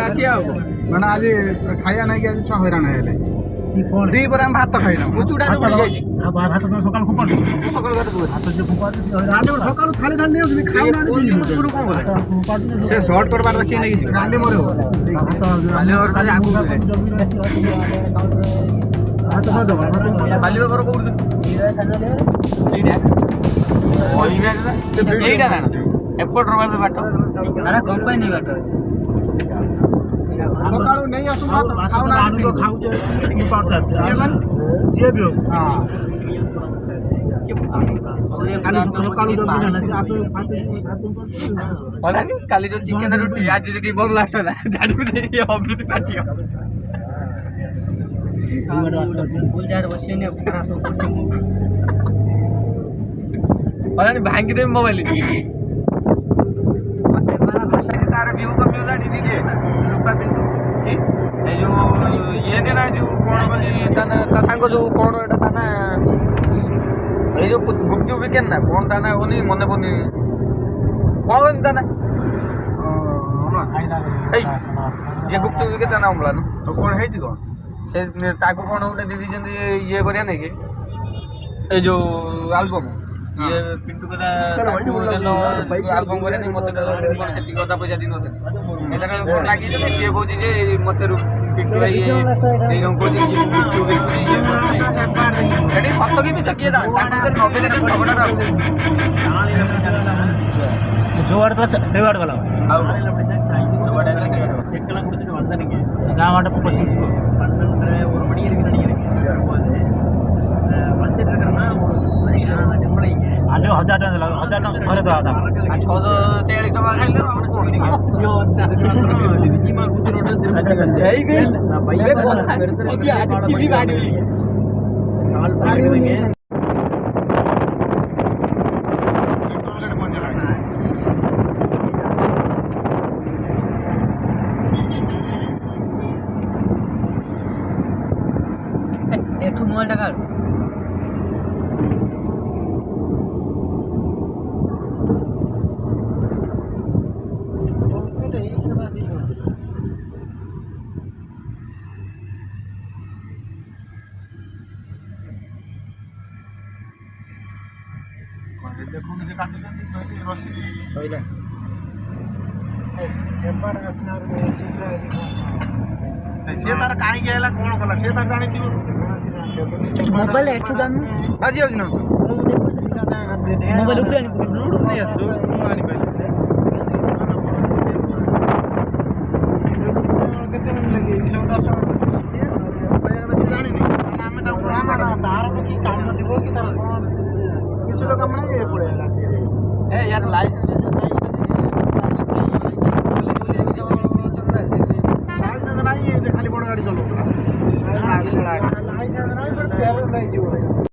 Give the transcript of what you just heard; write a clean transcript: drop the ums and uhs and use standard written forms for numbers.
ଆସିବା ଆଉ ମାନେ ଆଜି ଖାଇବା ନାଇଁ କି ଆଜି ଛୁଆ ହଇରାଣ ହେଲେ ଦି ପରେ ଆମେ ଭାତ ଖାଇଲା ମୁଁ ଚୁଡ଼ା ଚକୁଡ଼ି ଯାଇଛି ଭାତ ତମେ ସକାଳୁ ଫୋପାଡୁ ସକାଳୁ ଭାତ ସକାଳୁ ଥାଳି ଥାଳି ନେଇଯାଉଛନ୍ତି ଖାଉନାହାନ୍ତି ସେ ସର୍ଟ କରିବାର କିଏ ନେଇକି ଯିବ ଗାଣ୍ଡି ମରିବ ବାଲିବ ଘର କୋଉଠି ଏଇଟା ନା ଏପଟ ରହିବେ ବାଟ କମ୍ପାନୀ ବାଟ ସକାଳୁ ନେଇ ଆସୁ ଖାଉନାହାନ୍ତି ଯିଏ ବି କାଲି ଯୋଉ ଚିକେନ ରୁଟି ଆଜି ଯଦି ଭଲ ଲାଷ୍ଟ ହେଲା ଝାଡୁ ଦେଇକି ଅମୃତି ପାଟିବ ଭାଙ୍ଗିଦେବି ମୋବାଇଲ ତାର ଭିଉ କମିଗଲାଣି ଦିଦି ରୂପା ପିଣ୍ଟୁ କି ଏ ଯୋଉ ଇଏ ନା ଯୋଉ କଣ ବୋଲି ତା ସାଙ୍ଗ ଯୋଉ କଣ ଏଟା ତା ନା ଏଇ ଯୋଉ ଗୁପଚୁପ ବିକେନ ନା କଣ ତା ନା ହଉନି ମନେ ପଡୁନି କଣ କହନି ତା ନା ଏଇ ଯେ ଗୁପଚୁପ ବିକେ ତା ନା ଅମ୍ଳା କଣ ହେଇଛି କଣ ସେ ତାକୁ କଣ ଗୋଟେ ଦେଇ ଦେଇଛନ୍ତି ଇଏ କରିବା ନାଇଁ କି ଏଇ ଯୋଉ ଆଲବମ୍ ଇଏ ପିଣ୍ଟୁ କଥା ଆଲବମ୍ କରିବା ନାଇଁ ମତେ ସେତିକି ଅଧା ପଇସା ଦେଇନଥିଲେ ଏଇଟା କଣ ଲାଗିଛନ୍ତି ସିଏ କହୁଛି ଯେ ମତେ ପିଣ୍ଟୁ ଭାଇ ଏଇ ରଙ୍ଗ କହୁଛି ଗୁପଚୁପ ବିକୁଛି ଇଏ କରୁଛି ଏଠି ସତ କି ମିଛ କିଏ ଜାଣେ ତାକୁ ଭିତରେ ନବେ ଦେଇ ଝଗଡ଼ାଟା ହବ ଯୋଆଡେ ତ ସେଇଆଡେ ଗଲା ଆଉ ଗାଁ ବାଟେ ପଶିଯିବ ଆଜି 1000 ଟଙ୍କା ଦେଲା 1000 ଟଙ୍କା ଘରେ ଦେବା କଥା 643 ଟଙ୍କା ଖାଇଲେ এঠু মোবাইলটা কার ସେ ତାର କାହିଁକି ହେଲା କଣ କଲା ସେ ତାର ଜାଣିଥିବ ମୋବାଇଲ ଏଠୁ ଦାମ ବାଜି ଯାଉଛି ନା ମୋବାଇଲ ଉପରେ ଆଣି ବ୍ଲୁଟୁଥ ନେଇ ଆସୁ ମୁଁ ଆଣିପାରିଲି କେତେ ମିନିଟ୍ ଲାଗିବ ସବୁ 10 ମିନିଟ୍ ଜାଣିନି ଆମେ ତାକୁ ତାର କି କାମ ଥିବ କି ତାର କଣ କିଛି ତ କାମ ନାହିଁ ପଳେଇଲା ଏ यार ଲାଇସେନ୍ସ ନାହିଁ ଯେ ଖାଲି ବଡ଼ ଗାଡ଼ି ଚଲାଉଥିଲା ଲାଇସେନ୍ସ ନାହିଁ